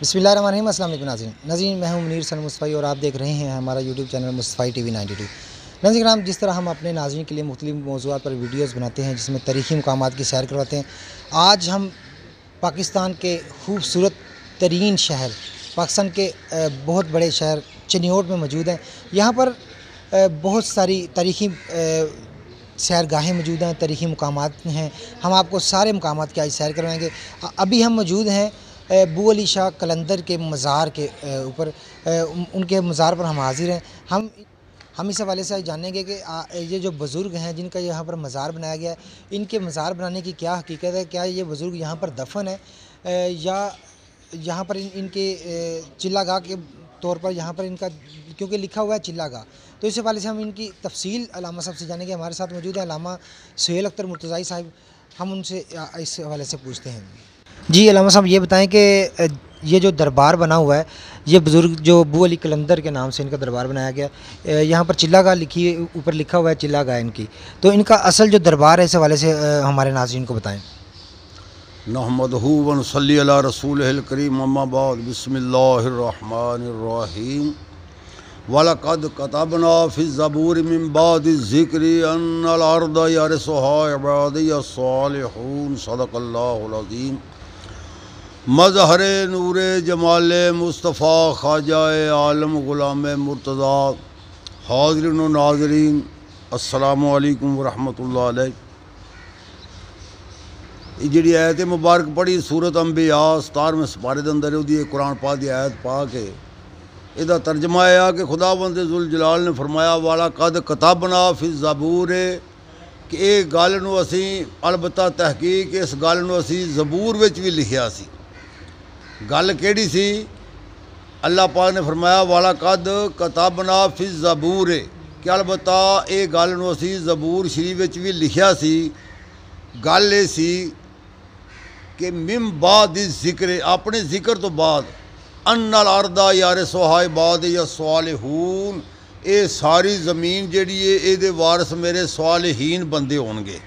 बिस्मिल्लाहिर्रहमानिर्रहीम। अस्सलाम वालेकुम नाज़रीन, मैं हूं मुनीर सन मुस्तफ़ी और आप देख रहे हैं हमारा यूट्यूब चैनल मुस्तफ़ी टीवी 92। नाज़रीन, जिस तरह हम अपने नाज़रीन के लिए मुख्तलिफ मौज़ूआत पर वीडियोज़ बनाते हैं जिसमें तारीख़ी मकामात की सैर करवाते हैं, आज हम पाकिस्तान के खूबसूरत तरीन शहर, पाकिस्तान के बहुत बड़े शहर चिन्योट में मौजूद हैं। यहाँ पर बहुत सारी तारीख़ी सैरगाहें मौजूद हैं, तारीख़ी मकामात हैं। हम आपको सारे मकामात की आज सैर करवाएँगे। अभी हम मौजूद हैं बू अली शाह कलंदर के मज़ार के ऊपर, उनके मज़ार पर हम हाज़िर हैं। हम इस हवाले से आज जानेंगे कि ये जो बुज़ुर्ग हैं जिनका यहाँ पर मज़ार बनाया गया है, इनके मज़ार बनाने की क्या हकीकत है, क्या ये बुज़ुर्ग यहाँ पर दफन है या यहाँ पर इनके चिल्लागाह के तौर पर यहाँ पर इनका, क्योंकि लिखा हुआ है चिल्लागाह, तो इस हवाले से हम इनकी तफसील अल्लामा साहब से जानेंगे। हमारे साथ मौजूद है अल्लामा सुहेल अख्तर मुर्तज़ाई साहब, हम उनसे इस हवाले से पूछते हैं। जी अल्लामा साहब, ये बताएं कि ये जो दरबार बना हुआ है, ये बुज़ुर्ग जो बू अली कलंदर के नाम से इनका दरबार बनाया गया, यहाँ पर चिल्लागाह ऊपर लिखा हुआ है चिल्लागाह इनकी, तो इनका असल जो दरबार है इस हवाले से हमारे नाज़रीन को बताएं। नहमदहू व नसल्ली अला रसूलिहिल करीम, अम्मा बाद, बिस्मिल्लाहिर्रहमानिर्रहीम। वलक़द कतबना फ़िज़्ज़बूर मिन बादि ज़िक्रि अन्नल अर्द यरिसुहा इबादियस सालिहून। सदक़ल्लाहुल अज़ीम। मज़हर नूर जमाल मुस्तफ़ा ख्वाजाए आलम ग़ुलाम मुर्तज़ा, हाज़रीन व नाज़रीन, अस्सलामु अलैकुम व रहमतुल्लाहि अलैहि। जी आयत मुबारक पढ़ी सूरत अंबिया 17वें सपारे के अंदर उसकी कुरान पाक की आयत पा के इसका तर्जमा है कि खुदावंद ज़ुल जलाल ने फरमाया वाला कद कताबना फिज़ ज़बूर, कि ये गल नूं असीं अलबत्ता तहकीक इस गल नूं असीं ज़बूर विच भी लिखिया सी। गल केड़ी सी? अल्लाह पाक ने फरमाया वाला कद कताबना फिज़ ज़बूर, कि अलबत्ता ये गल नूं असीं ज़बूर शरीफ विच भी लिखिया सी। गल ये सी कि मिम बाद ज़िक्र, अपने ज़िक्र तो बाद, अन्नल अर्दा यारिसुहा इबादियस सालिहून, ये सारी ज़मीन जिहड़ी है इहदे वारिस मेरे सालिहीन बंदे होणगे।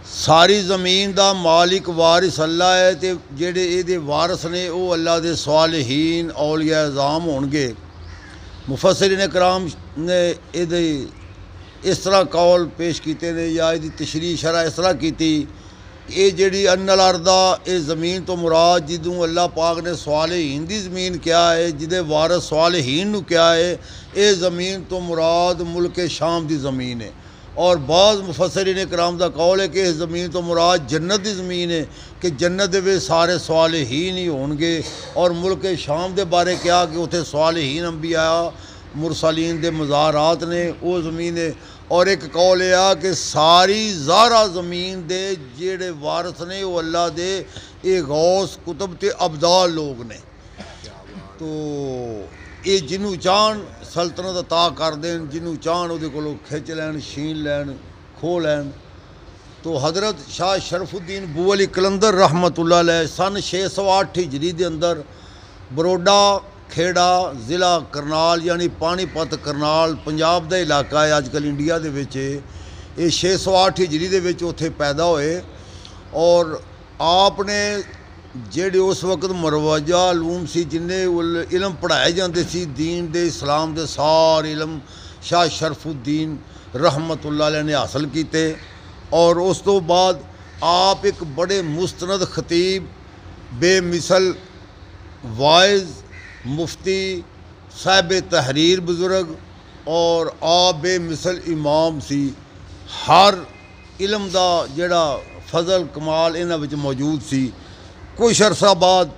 सारी ज़मीन दा मालिक वारिस अल्लाह है, तो जिहड़े इहदे वारिस ने वो अल्लाह दे सालिहीन औलिया इज़ाम होणगे। मुफस्सिरीन कराम ने इहदे इस तरह कौल पेश किए ने या इसकी तशरीह शरह इस तरह की, ये जिहड़ी अन्नल अर्दा, ये ज़मीन तो मुराद जिदों अल्लाह पाक ने सालिहीन दी ज़मीन क्या है, जिदे वारिस सालिहीन नूं क्या है, ये ज़मीन तो मुराद मुल्क शाम दी ज़मीन है। और बाज़ मुफस्सिरीन कराम दा कौल है कि इस ज़मीन तो मुराद जन्नत दी ज़मीन है, कि जन्नत दे विच सारे सालिहीन ही होणगे। और मुल्क शाम दे बारे क्या कि उत्थे सालिहीन अंबिया मुरसलीन दे मज़ारात ने, वो ज़मीन है। और एक कौल यह कि सारी ज़ारा ज़मीन दे जेड़े वारिस ने वो अल्लाह दे ये गौस कुतुब ते अब्दाल लोग ने। तो ये जिन्हों चाहन सल्तनत अता कर देन, जिन्हों चाहन उहदे कोलों खिच लैन, छीन लैन, खो लैन। तो हज़रत शाह शरफुद्दीन बू अली कलंदर रहमतुल्लाह अलैह सन 608 हिजरी के अंदर बरोडा खेड़ा ज़िला करनाल यानी पानीपत करनाल पंजाब का इलाका है, अजकल इंडिया दे विच ये 608 हिजरी दे विच उत्थे पैदा होए। और आपने जेड़े उस वक्त मरवजा आलूम सी, जिन्हें इलम पढ़ाए जाते सी दीन दे इस्लाम दे सारे इलम शाह शरफुद्दीन रहमतुल्लाह अलैह ने हासिल किए। और उस तो बाद आप एक बड़े मुस्तनद खतीब, बेमिसल वाइज मुफ्ती, साहिब तहरीर बुज़ुर्ग और आप बेमिसल इमाम सी। हर इलम दा जेड़ा फजल कमाल इन्हां विच मौजूद सी। कुछ अरसा बाद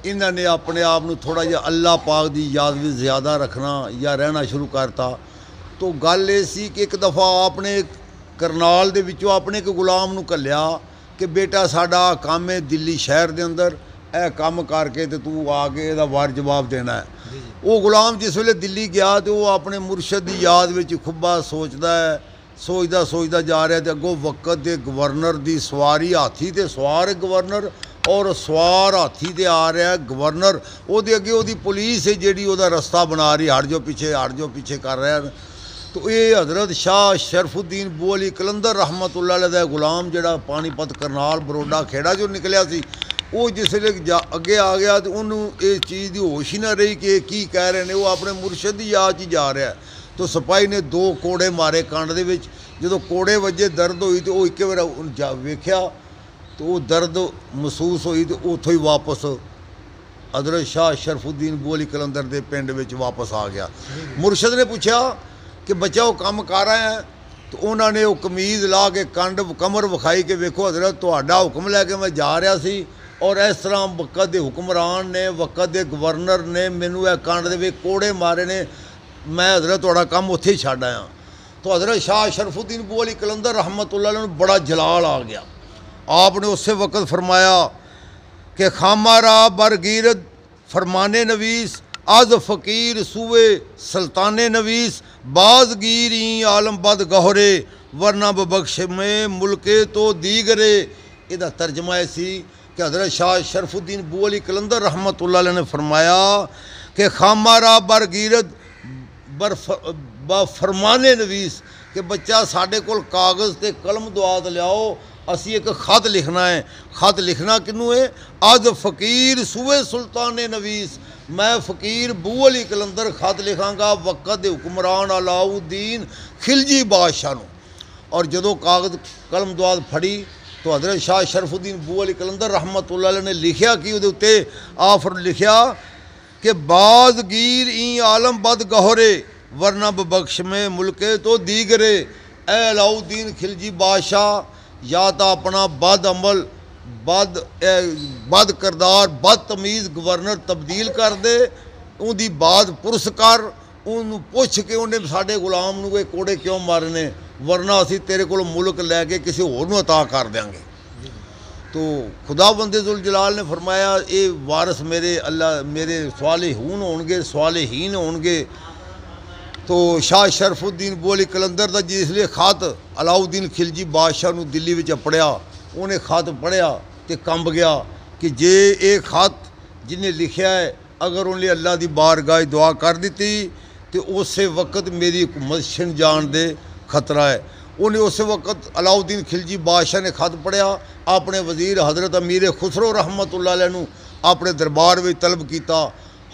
इन्होंने अपने आप को थोड़ा जिहा अल्लाह पाक की याद भी ज़्यादा रखना या रहना शुरू करता। तो गल ये सी कि एक दफ़ा आपने करनाल दे विचों अपने एक गुलाम नूं घल्लिया कि बेटा साडा काम है दिल्ली शहर दे अंदर, ए काम करके तो तू आके इहदा वार जवाब देना है। वो गुलाम जिस वेले दिल्ली गया तो वो अपने मुर्शद की याद में खुब्बा सोचता है, सोचता सोचता जा रहा है। तो अगों वक्त के गवर्नर की सवारी हाथी ते सवार है गवर्नर, और सवार हाथी ते आ रहा है गवर्नर, वो अगे वो पुलिस है जी वो रस्ता बना रही, हट जाओ पीछे कर रहा है। तो ये हज़रत शाह शरफुद्दीन बू अली कलंदर रहमतुल्लाह अलैह दा गुलाम जिहड़ा पानीपत करनाल बरोडा खेड़ा जो निकलिया सी, वो जिसले अगे आ गया तो उन्होंने इस चीज़ की होश ही ना रही कि की कह रहे हैं, वो अपने मुर्शद की याद ही जा रहा है। तो सिपाही ने 2 कोड़े मारे कंड दे विच। जो कोड़े वजे दर्द हुई तो एक बार वेख्या तो वो दर्द महसूस हुई तो उतों ही वापस हज़रत शाह शरफुद्दीन बू अली कलंदर के पिंड में वापस आ गया। मुर्शद ने पूछा कि बच्चा वो काम कर रहा है, तो उन्होंने वो कमीज़ ला के कंड कमर विखाई के वेखो हज़रत तुहाडा हुक्म लैके मैं जा रहा सी और इस तरह वक़्त के हुक्मरान ने वक़्त के गवर्नर ने मैनू यह कंड दे कोड़े मारे ने, मैं हज़रत तुहाडा काम उत्थे ही छड्ड आया। तो हज़रत शाह शरफुद्दीन बू अली कलंदर रहमतुल्लाह अलैह बड़ा जलाल आ गया। आपने उस वक़्त फरमाया कि खामारा बरगीरद फरमाने नवीस आज फ़कीर सूए सुल्तान नवीस बाजगीर ई आलम बद गहरे वरना बबख्श में मुल्के तो दीगरे। इहदा तर्जमा है सी कि हज़रत शाह शरफुद्दीन बू अली कलंदर रहमतुल्लाह अलैह ने फरमाया कि खामारा बरगीरद फरमाने नवीस कि बच्चा साढ़े कोल कागज़ ते कलम दुआत लियाओ, असी एक खत लिखना है। खत लिखना किनू है? अज फ़कीर सूए सुल्तान नवीस, मैं फ़कीर बू अली कलंदर खत लिखांगा वक़्त दे हुक्मरान अलाउद्दीन खिलजी बादशाह नूं। और जदों कागज़ कलम दुआत फड़ी तो हज़रत शाह शरफुद्दीन बू अली कलंदर रहमतुल्लाह अलैह ने लिखिया कि उहदे उत्ते आफर लिखिया कि बाज़गीर ई आलम बद गहरे वरना बख्श में मुल्के तो दीगरे। ए अलाउद्दीन खिलजी बादशाह या तो अपना बद अमल बद करदार बद तमीज़ गवर्नर तब्दील कर दे, उनकी बाद पुरस कर, उन्होंने पुछ के उन्हें साढ़े गुलाम नूं कोई कोड़े क्यों मारने, वरना असी तेरे को मुल्क लैके किसी होर नूं अता कर देंगे। तो खुदा बंदे जुल जलाल ने फरमाया ये वारस मेरे अल्लाह मेरे स्वालिहून होणगे स्वालिहीन होणगे। तो शाह शरफुद्दीन बू अली कलंदर का जिसलिए खत अलाउद्दीन खिलजी बादशाह नूं दिल्ली में पढ़िया, उन्हें खत पढ़िया तो कंब गया कि जे ये खत जिन्हें लिखिया है अगर उन्हें अल्लाह की बारगाह दुआ कर दी तो उस वक्त मेरी हुकूमत छिन जान दे खतरा है। उन्हें उस वक्त अलाउद्दीन खिलजी बादशाह ने खत पढ़िया, अपने वजीर हज़रत अमीर खुसरो रहमतुल्लाह अलैह नूं अपने दरबार में तलब किया।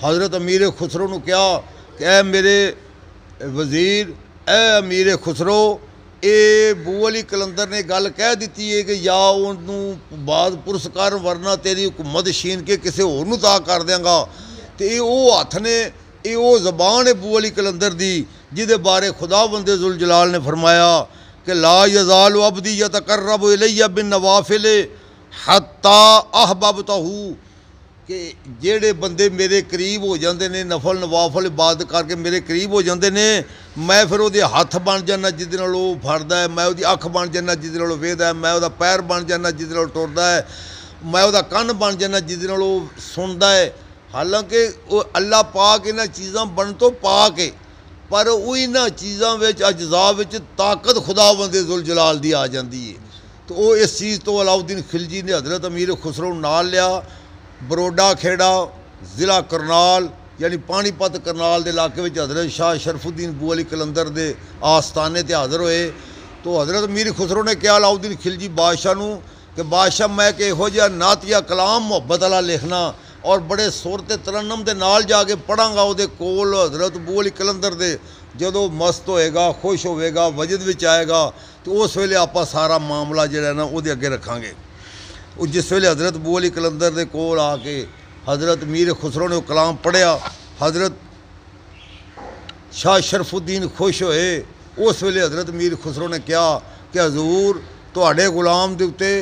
हज़रत अमीर खुसरो नूं कहा कि ऐ मेरे वजीर ए अमीर खुसरो, ये बू अली कलंदर ने गल कह दी है कि या उन्होंने बाद पुरस्कार वरना तेरी हुकूमत छीन के किसी होर नूं ता कर देंगा। तो ये वो हथ ने ये वो जबान है बू अली कलंदर दी जिदे बारे खुदा बंदे जुल जलाल ने फरमाया कि ला यज़ाल अब्दी यतक़र्रबु इलैया बिन नवाफिल हत्ता अहबबतहू, कि जेड़े बंदे मेरे करीब हो जाते हैं नफल नवाफल इबादत करके मेरे करीब हो जाते हैं, मैं फिर वो हथ बन जाना जिदे नाल वो फड़दा है, मैं वो अख बन जाना जिदे नाल वेहदा है, मैं वो पैर बन जाना जिदे नाल टुरदा है, मैं वो कन्न बन जाना जिदे नाल वो सुनदा है। हालांकि वो अल्लाह पाक इन्हां चीज़ां बन तो पा के पर वो इन्हां चीज़ां विच अजज़ा विच ताकत खुदा बंदे जुल जलाल दी आ जाती है। तो वो इस चीज़ तो अलाउद्दीन खिलजी ने हज़रत अमीर खुसरो नाल लिया, बरोडा खेड़ा ज़िला करनाल यानी पानीपत करनाल के इलाके में हज़रत शाह शरफुद्दीन बू अली कलंदर के आस्थाने ते हाज़र होए। तो हज़रत अमीर खुसरो ने कहा अलाउद्दीन खिलजी बादशाह नूं कि बादशाह मैं कि इहो जिहा नातिया कलाम मुहब्बत वाला लिखना और बड़े सुर ते तरन्नम दे नाल जाके पढ़ांगा उहदे कोल हज़रत बू अली कलंदर दे, जदों मस्त होएगा खुश होएगा वजद विच आएगा तो उस वेले आपां सारा मामला जिहड़ा ना उहदे अगे रखांगे। वो जिस वेले हज़रत बू अली कलंदर के कोल आके हज़रत मीर खुसरो ने कलाम पढ़िया, हज़रत शाह शरफुद्दीन खुश होए। उस वेले हज़रत मीर खुसरो ने कहा कि हजूर तुहाडे गुलाम दे उत्ते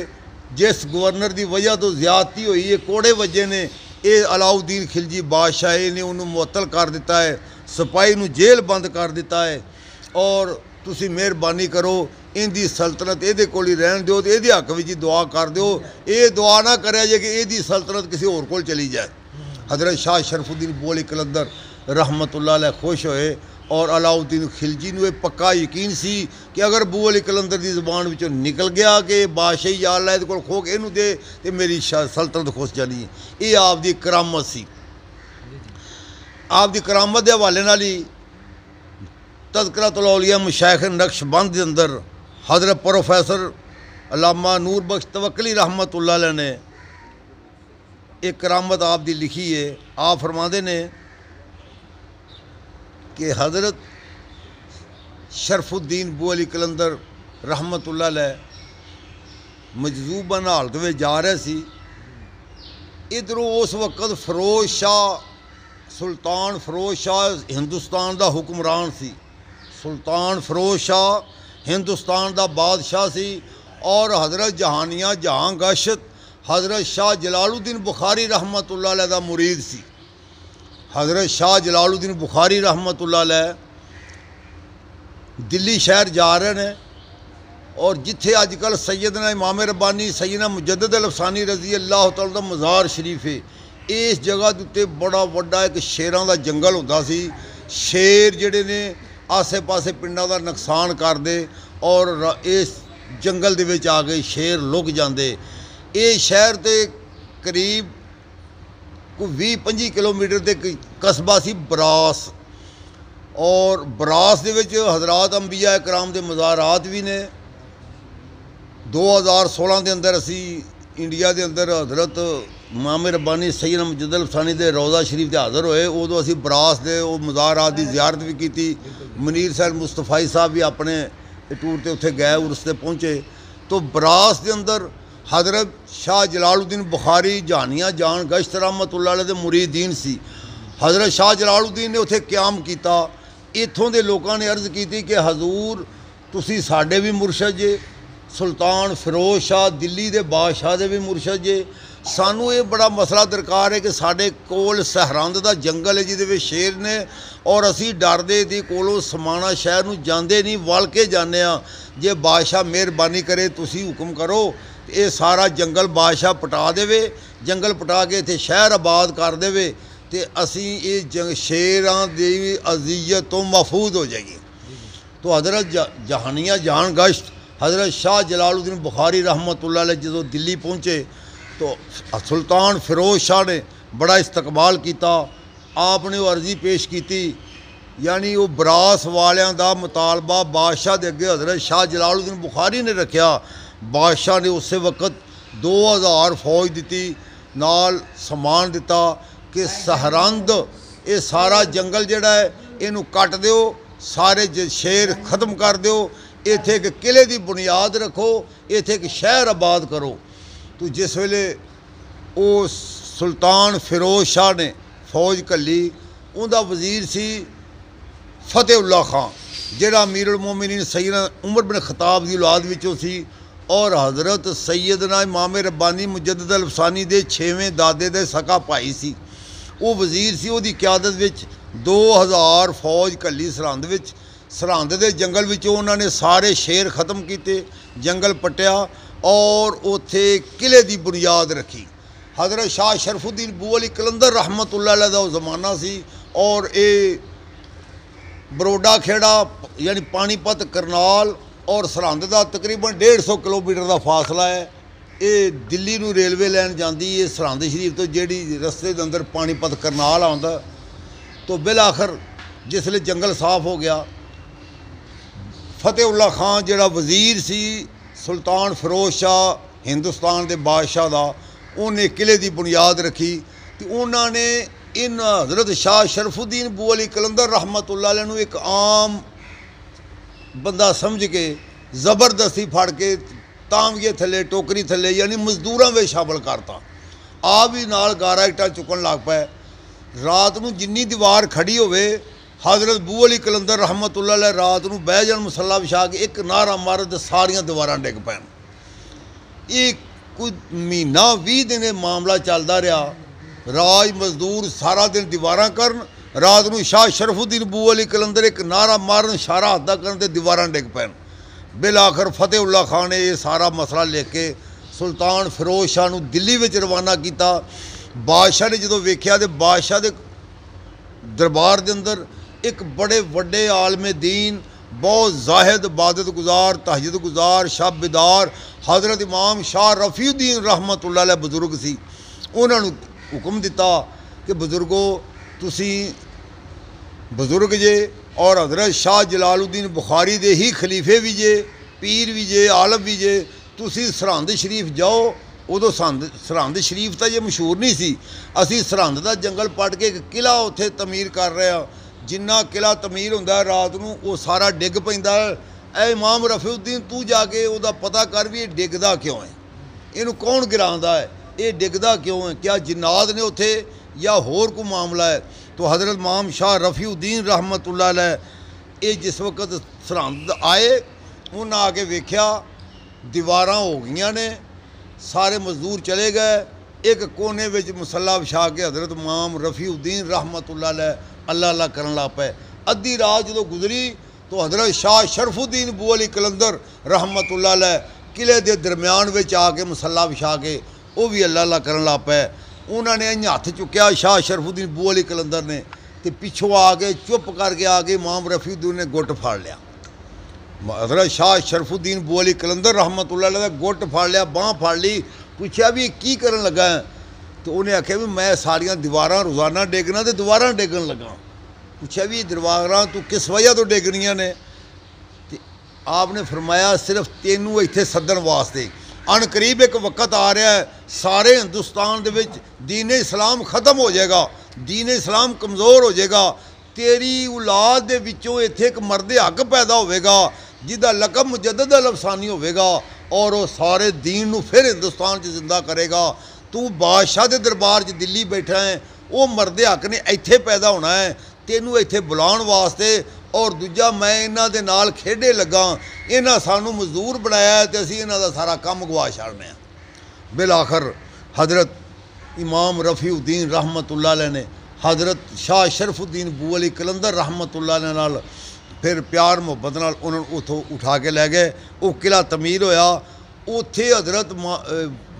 जिस गवर्नर की वजह तो ज्यादती हुई है कोड़े वजे ने, ये अलाउद्दीन खिलजी बादशाह ने उन्होंने मुअत्तल कर दिता है, सिपाही नूं जेल बंद कर दिता है और तुसी मेहरबानी करो इनकी सल्तनत ये कोल ही रहन दो, तो ये हक में दुआ कर दो, ये दुआ ना करे जे कि ये सल्तनत किसी होर कोल चली जाए। हज़रत शाह शरफुद्दीन बू अली कलंदर रहमतुल्लाह अलैह खुश होए और अलाउद्दीन खिलजी नूं पक्का यकीन सी कि अगर बू अली कलंदर की ज़बान विचों निकल गया कि बादशाही या अल्लाह इहदे कोल खो के इहनूं दे तो मेरी सल्तनत खुश जानी है। ये आपकी करामत सी। आपकी करामत के हवाले नाल ही तज़किरतुल औलिया मशाइख नक्शबंद के अंदर हज़रत प्रोफैसर अल्लामा नूर बख्श तवक्कली रहमतुल्लाह अलैह ने एक करामत आप दी लिखी है। आप फरमाते ने कि हज़रत शरफुद्दीन बू अली कलंदर रहमतुल्लाह अलैह मजजूबन हालत में जा रहे सी। इधरों उस वक्त फिरोज शाह सुल्तान फिरोज शाह हिंदुस्तान का हुक्मरान सी। सुल्तान फिरोज शाह हिंदुस्तान का बादशाह सी और हज़रत जहानिया जहां गश्त हज़रत शाह जलालुद्दीन बुखारी रहमतुल्लाह अलैह दा मुरीद सी। हज़रत शाह जलालुद्दीन बुखारी रहमतुल्लाह अलैह दिल्ली शहर जा रहे हैं और जिथे अजकल सैयदना इमाम रब्बानी सैयदना मुजद्दिद अल-अफ़सानी रज़ी अल्लाह तआला दा मज़ार शरीफ है। इस जगह के उत्ते बड़ा वड्डा एक शेरां दा जंगल हुंदा सी। शेर जिहड़े ने आसे पासे पिंडां दा नुकसान करदे और इस जंगल दे विच आ गए शेर लुक जांदे। ये शहर ते करीब कोई 20-25 किलोमीटर के कस्बा सी बरास। और बरास दे विच हज़रात अंबिया कराम दे मज़ारात भी ने। 2016 के अंदर असी इंडिया के अंदर हज़रत इमाम रब्बानी सैयदना मुजद्दिद अल-अफ़सानी दे रोज़ा शरीफ ते हाज़र होए। उदों असी बरास दे वो मज़ारात की ज़ियारत भी की। मुनीर साहब मुस्तफाई साहब भी अपने टूर ते उत्थे गए उर्स ते पहुँचे। तो बरास के अंदर हज़रत शाह जलालुद्दीन बुखारी जहानिया जान गश्त रहमतुल्लाह अलैह दे मुरीदीन सी। हज़रत शाह जलालुद्दीन ने उत्थे क्याम किया। इत्थों के लोगों ने अर्ज़ की कि हजूर तुसी साडे भी मुर्शद जे, सुल्तान फिरोज शाह दिल्ली के बादशाह के भी मुर्शद जे। सानू ये बड़ा मसला दरकार है कि साडे कोल सहरंद का जंगल है जिहदे शेर ने और असी डरदे दी कोलों समाना शहर नूं जांदे नहीं वल के जाने आ। जे बादशाह मेहरबानी करे तुसी हुक्म करो ये सारा जंगल बादशाह पटा देवे, जंगल पटा के इत्थे शहर आबाद कर देवे तो असी ये शेरां दी अज़ियत तो महफूज हो जाइए। तो हज़रत जहानिया जहान गश्त हज़रत शाह जलालुद्दीन बुखारी रहमतुल्लाह अलैह जो दिल्ली पहुँचे तो सुल्तान फिरोज शाह ने बड़ा इस्तकबाल किया। आपने वो अर्जी पेश की यानी वो बरास वालियां दा मुतालबा बादशाह के अगे हज़रत शाह जलालुद्दीन बुखारी ने रखा। बादशाह ने उस वक्त 2000 फौज दी नाल समान दिता कि सहरंद ये सारा जंगल जिहड़ा है इनू कट दिओ, सारे शेर ख़त्म कर दिओ, इत्थे एक किले की बुनियाद रखो, इत्थे एक शहर आबाद करो। तो जिस वेले वो सुल्तान फिरोज शाह ने फौज घली उनका वजीर सी फतेहुल्ला खां जिहड़ा अमीरुल मोमिनीन सैयदना उमर बिन खताब की औलाद विचों सी और हज़रत सैयदना इमाम रब्बानी मुजद्दिद अल-अफ़सानी दे 6वें दादे दे सका भाई सी। वो वजीर सी। उहदी क़यादत विच 2000 फौज घली सरहंद विच। सरहंद दे जंगल विचों उन्होंने सारे शेर ख़त्म किए, जंगल पट्टिया और उत्थे किले की बुनियाद रखी। हज़रत शाह शरफुद्दीन बू अली कलंदर रहमतुल्लाह अलैह दा ज़माना सी और ये बरोडा खेड़ा यानी पानीपत करनाल और सरहंद का तकरीबन 150 किलोमीटर का फासला है। ये दिल्ली नूं रेलवे लैन जाती है सरहंद शरीफ तो जिहड़ी रस्ते के अंदर पानीपत करनाल आउंदा। तो बिल आखिर जिसले जंगल साफ हो गया फतेहुल्ला खां जिहड़ा वजीर सी सुल्तान फिरोज शाह हिंदुस्तान के बादशाह का उन्हें किले की बुनियाद रखी। तो उन्होंने इन हज़रत शाह शरफुद्दीन बू अली कलंदर रहमतुल्लाह अलैह नूं एक आम बंदा समझ के ज़बरदस्ती फड़ के तांगे थले टोकरी थले यानी मजदूरों में शामिल करता। आप भी नाल गारा इट्टां चुकन लग पे। रात नूं जिन्नी दीवार खड़ी होवे हज़रत बू अली कलंदर रहमतुल्लाह अलैह रात नूं बह जाण मुसल्ला विछा के एक नारा मारे तो सारियां दीवारां डिग पैण। ये कोई महीना 20 दिन मामला चलता रहा। राज मजदूर सारा दिन दीवारां करन, रात नूं शाह शरफुद्दीन बू अली कलंदर एक नारा मारन, इशारा हत्था करन ते दीवारां डिग पैण। बिल आखिर फतेहुल्ला खां ने यह सारा मसला लेके सुल्तान फिरोज शाह नूं दिल्ली विच रवाना किया। बादशाह ने जो वेख्या तो बादशाह के दरबार के अंदर एक बड़े वड्डे आलमे दीन बहुत जाहिद इबादत गुजार तहज्जुद गुजार शबदार हज़रत इमाम शाह रफ़ीउद्दीन रहमतुल्लाह अलैह बुजुर्ग सी। उन्होंने हुक्म दिता कि बुजुर्गो तुसी बुजुर्ग जे और हज़रत शाह जलालुद्दीन बुखारी दे ही खलीफे भी जे, पीर भी जे, आलम भी जे, तुसी सरहंद शरीफ जाओ उदों सरहंद शरीफ तो ये मशहूर नहीं सी। असी सरहंद का जंगल पट के एक किला उत्थे तमीर कर रहे हैं। जिन्ना किला तमीर होंदा रात नूं वो सारा डिग पैंदा। ऐ इमाम रफीउद्दीन तू जाके उहदा पता कर भी ये डिगदा क्यों है, इनू कौन गिरांदा है, ये डिगदा क्यों है, क्या जिन्नात ने उत्थे या होर कोई मामला है। तो हज़रत इमाम शाह रफीउद्दीन रहमतुल्लाह अलैह ये जिस वक्त सरहंद आए उन्हें आके वेख्या दीवारां हो गई ने, सारे मजदूर चले गए। एक कोने में मसला विछा के हज़रत इमाम रफीउद्दीन रहमतुल्लाह अलैह अल्लाह अल्लाह करन लग पे। अद्धी रात जो गुजरी तो हज़रत शाह शरफुद्दीन बू अली कलंदर रहमतुल्लाह अलैह किले के दरम्यान में आके मसला विछा के वो भी अल्लाह अल्लाह करन लग पे। उन्होंने इं हथ चुकया शाह शरफुद्दीन बू अली कलंदर ने, तो पिछों आके चुप करके आके इमाम रफीउद्दीन ने गुट फाड़ लिया। हज़रत शाह शरफुद्दीन बू अली कलंदर रहमतुल्लाह अलैह गुट फाड़ लिया, बाँह फाड़ ली। पूछा भी की करन लगा है, तो उन्हें आख्या भी मैं सारिया दीवारां रोज़ाना डेगना तो दीवारां डेगन लगा। पूछा भी दीवारां तू किस वजह तो डेगनियां ने, तो आपने फरमाया सिर्फ तेनू इत्थे सद्दन वास्ते। अन करीब एक वक्त आ रहा है सारे हिंदुस्तान दे विच दीन इस्लाम ख़त्म हो जाएगा, दीन इस्लाम कमज़ोर हो जाएगा। तेरी औलाद दे विचों इत्थे एक मर्दे हक पैदा होगा जिहदा लकब मुजद्दद अल अफसानी होगा और वो सारे दीन नू फिर हिंदुस्तान च जिंदा करेगा। तू बादशाह के दरबार च दिल्ली बैठा है, वो मर्दे हक ने इत्थे पैदा होना है, तेनू इत्थे बुलाउण वास्ते। और दूजा मैं इन्हां दे नाल खेडे लगा, इन्हां सानू मजदूर बनाया है तो असीं इन्हां दा सारा काम गवा छड़ने। बिल आखिर हज़रत इमाम रफीउद्दीन रहमतुल्लाह अलैह ने हज़रत शाह शरफुद्दीन बू अली कलंदर रहमतुल्लाह अलैह नाल फिर प्यार मुहब्बत नाल उन्होंने उतों उठा के लै गए। वो किला तमीर होया। उत्थे हज़रत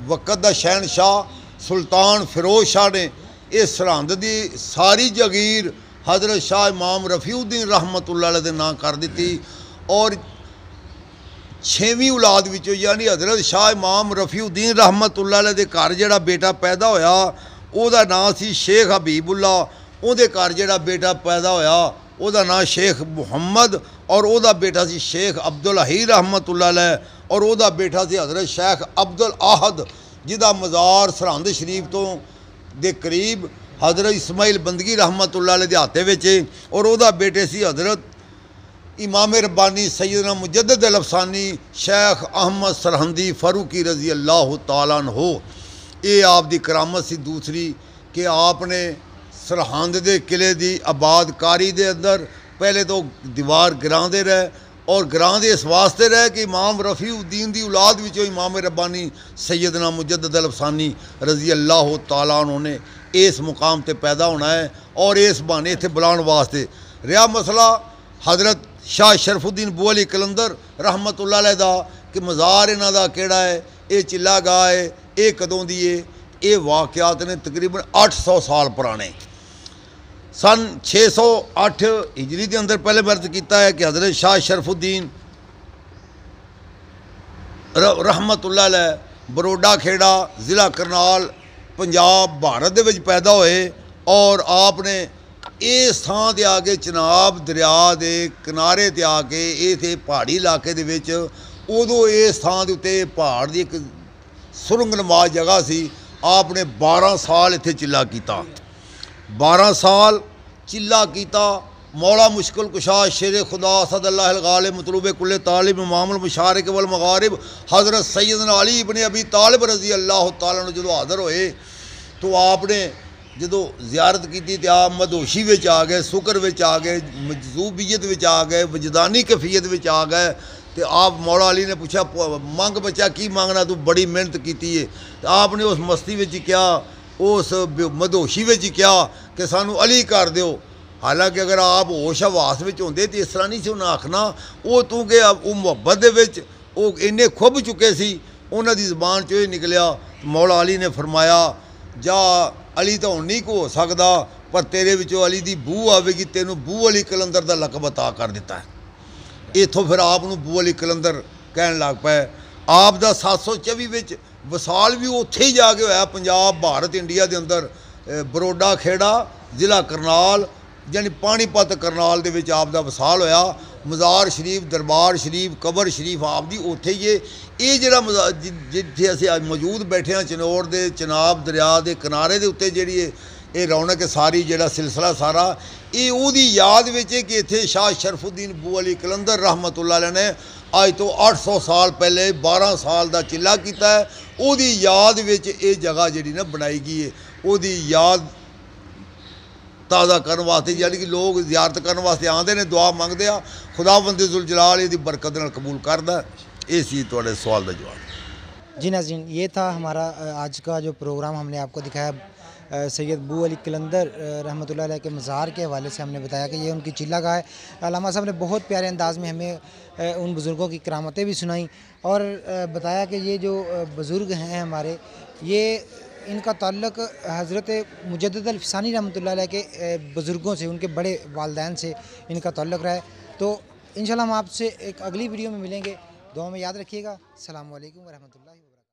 वक़्त दा शहनशाह सुल्तान फिरोज शाह ने इस सरहंद की सारी जगीर हज़रत शाह इमाम रफीउद्दीन रहमतुल्लाह अलैह दे नां कर दी। और 6वीं औलाद विचों यानी हज़रत शाह इमाम रफीउद्दीन रहमतुल्लाह अलैह दे घर जिहड़ा बेटा पैदा होया उहदा नां सी शेख हबीबुल्ला। उहदे घर जिहड़ा बेटा पैदा होया उहदा नां शेख मुहम्मद और उहदा बेटा सी शेख अब्दुल हई रहमतुल्लाह अलैह और उहदा बेटा सी हज़रत शेख अब्दुल आहद जिहदा मज़ार सरहंद शरीफ तो दे करीब हज़रत इस्माइल बंदगी रहमतुल्लाह अलैह दे हाथे विच और उहदा बेटे सी हज़रत इमाम रब्बानी सैयदना मुजद्दद अल अफसानी शेख अहमद सरहंदी फ़ारूकी रज़ी अल्लाह तआला अन्हु। ये आप दी करामत सी दूसरी कि आपने सरहंद दे किले दी आबादकारी दे अंदर पहले तो दीवार गिरांदे रहे और गिरांदे इस वास्ते रहे कि इमाम रफीउद्दीन दी औलाद विचों इमाम रब्बानी सैयदना मुजद्दद अल अफसानी रज़ी अल्लाह तआला अन्हु ने इस मुकाम ते पैदा होना है और इस बहाने इत्थे बुलाउण वास्ते। रहा मसला हज़रत शाह शरफुद्दीन बू अली कलंदर रहमतुल्लाह अलैह दा कि मज़ार इन्हां दा केड़ा है, ये चिल्ला गाह है, ये कदों दी है। ये वाक़यात ने तकरीबन 800 साल पुराने। सन 608 हिजरी के अंदर पहले मर्ज किया है कि हज़रत शाह शरफुद्दीन रहमतुल्लाह अलैह बरोडा खेड़ा ज़िला करनाल पंजाब भारत दे विच पैदा होए और आपने इस थां ते आके चनाब दरिया के किनारे ते आके इत्थे पहाड़ी इलाके दे विच उदों इस थां दे उत्ते पहाड़ दी एक सुरंगनुमा जगह सी। आपने 12 साल इत्थे चिल्ला कीता, 12 साल चिल्ला कीता। मौला मुश्किल कुशा शेर खुदा सदल्लाह गालिब मतलूब कुल्ले तालिब इमामुल मशारिक वल मगारिब हज़रत सैयदना अली इब्ने अबी तालिब रज़ी अल्लाह तआला अन्हु जो हाज़र होए तो आपने जो ज़ियारत की तो आप मदोशी में आ गए, सुकर में आ गए, मजजूबियत में आ गए, वजदानी कैफियत में आ गए। तो आप मौला अली ने पूछा मंग बच्चा की मांगना, तू बड़ी मेहनत की है। तो आपने उस मस्ती में क्या उस मदोशी में क्या कि सानू अली कर दो। हालांकि अगर आप होश हवास में होंदे तो इस तरह नहीं से उन्हें आखना। वो तू कि वो मुहब्बत वो इन्ने खुब चुके सी, उन्होंने ज़बान चो ही निकलिया। मौला अली ने फरमाया जा अली तो नहीं को हो सकता पर तेरे विचों अली की बू आएगी, तेनों बू अली कलंदर का लकब अता कर दिता है। इतों फिर आपनू बू अली कलंदर कहन लग पे। आप दा 724 विच वसाल भी उत्थे ही जाके होया पंजाब भारत इंडिया के अंदर बरोडा खेड़ा ज़िला करनाल यानी पानीपत करनाल दे विच आप दा वसाल होया। मज़ार शरीफ, दरबार शरीफ, कबर शरीफ आप दी उत्थे ही है। ये जिहड़ा जिथे असीं अज मौजूद बैठे हैं चिनोड़ दे चनाब दरिया के किनारे के उत्ते जिहड़ी ये रौनक है सारी, जिहड़ा सिलसिला सारा ये उहदी याद विच है कि इत्थे शाह शरफुद्दीन बू अली कलंदर रहमतुल्लाह अलैह ने अज तो 800 साल पहले 12 साल का चिल्ला किया है। उहदी याद विच ये जगह जिहड़ी ना बनाई गई है, उहदी याद ताज़ा करने वास्ते, यानी कि लोग जियारत करने वास्ते आते हैं, दुआ मंगते हैं, खुदावंद जुल जलाल इसकी बरकत नाल कबूल करदा। ये सी तुहाडे सवाल का जवाब। जी नाज़रीन, ये था हमारा आज का जो प्रोग्राम हमने आपको दिखाया सैयद बू अली कलंदर रहमतुल्लाह अलैह के मज़ार के हवाले से। हमने बताया कि ये उनकी चिल्लागाह है। अल्लामा साहब ने बहुत प्यारे अंदाज़ में हमें उन बुज़ुर्गों की करामतें भी सुनाई और बताया कि ये जो बुज़ुर्ग हैं हमारे, ये इनका ताल्लुक़ हज़रत मुजद्दिद अल-फ़सानी रहमतुल्लाह अलैह के बुज़ुर्गों से, उनके बड़े वालिदैन से इनका ताल्लुक़ रहा है। तो इंशाअल्लाह हम आपसे एक अगली वीडियो में मिलेंगे। दुआ में याद रखिएगा। अस्सलामु अलैकुम व रहमतुल्लाहि व बरकातहू।